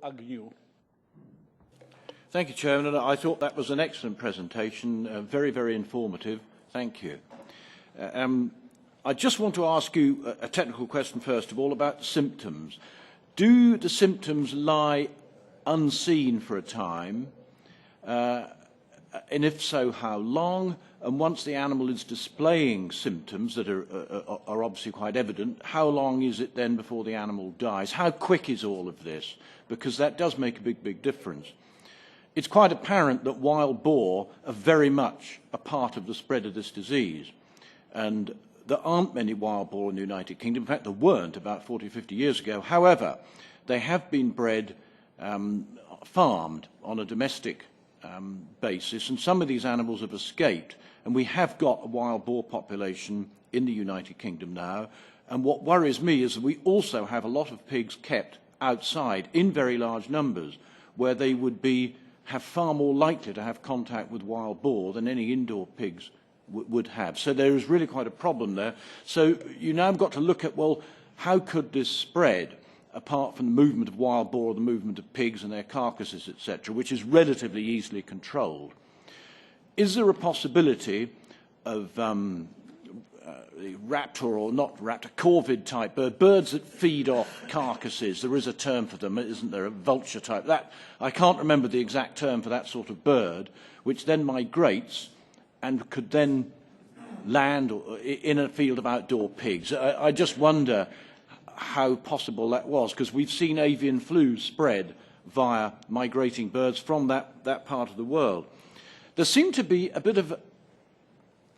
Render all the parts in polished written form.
Agnew. Thank you, Chairman. And I thought that was an excellent presentation, very, very informative. Thank you. I just want to ask you a technical question, first of all, about symptoms. Do the symptoms lie unseen for a time? And if so, how long? And once the animal is displaying symptoms that are obviously quite evident, how long is it then before the animal dies? How quick is all of this? Because that does make a big, big difference. It's quite apparent that wild boar are very much a part of the spread of this disease. And there aren't many wild boar in the United Kingdom. In fact, there weren't about 40, 50 years ago. However, they have been bred, farmed on a domestic basis, and some of these animals have escaped. And we have got a wild boar population in the United Kingdom now. And what worries me is that we also have a lot of pigs kept outside in very large numbers, where they would have far more likely to have contact with wild boar than any indoor pigs would have. So there is really quite a problem there. So you now have got to look at, well, how could this spread, apart from the movement of wild boar, the movement of pigs and their carcasses, etc., which is relatively easily controlled? Is there a possibility of raptor or not raptor, corvid type birds that feed off carcasses? There is a term for them, isn't there? A vulture type. I can't remember the exact term for that sort of bird, which then migrates and could then land in a field of outdoor pigs. I just wonder how possible that was, because we've seen avian flu spread via migrating birds from that part of the world. There seemed to be a bit of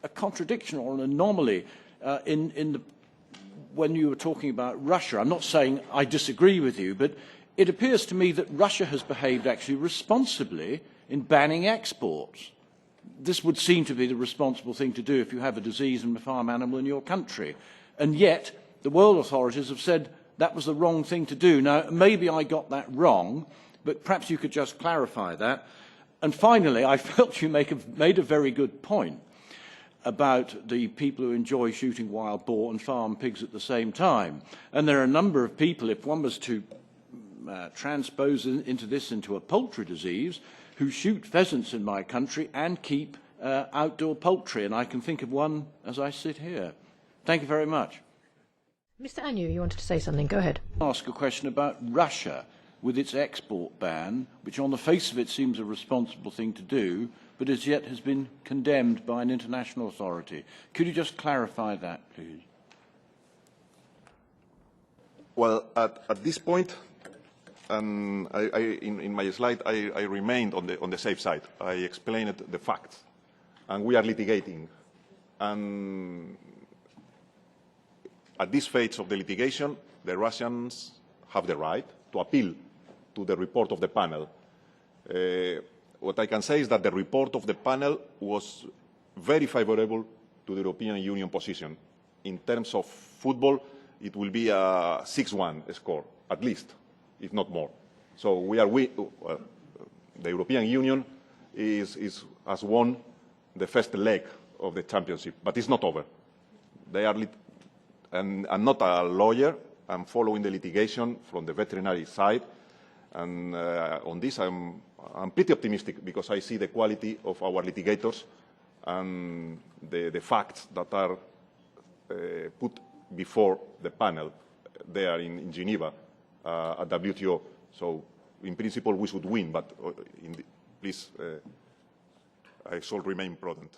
a contradiction or an anomaly when you were talking about Russia. I'm not saying I disagree with you, but it appears to me that Russia has behaved actually responsibly in banning exports. This would seem to be the responsible thing to do if you have a disease and a farm animal in your country. And yet, the world authorities have said that was the wrong thing to do. Now, maybe I got that wrong, but perhaps you could just clarify that. And finally, I felt you made a very good point about the people who enjoy shooting wild boar and farm pigs at the same time. And there are a number of people, if one was to transpose into a poultry disease, who shoot pheasants in my country and keep outdoor poultry. And I can think of one as I sit here. Thank you very much. Mr. Agnew, you wanted to say something. Go ahead. I'll ask a question about Russia with its export ban, which on the face of it seems a responsible thing to do, but as yet has been condemned by an international authority. Could you just clarify that, please? Well, at this point, in my slide, I remained on the safe side. I explained the facts, and we are litigating. And at this phase of the litigation, the Russians have the right to appeal to the report of the panel. What I can say is that the report of the panel was very favorable to the European Union position. In terms of football, it will be a 6-1 score, at least, if not more. So the European Union has won the first leg of the championship, but it's not over. And I'm not a lawyer. I'm following the litigation from the veterinary side, and on this I'm pretty optimistic because I see the quality of our litigators and the facts that are put before the panel there in Geneva at WTO. So in principle we should win, but please, I shall remain prudent.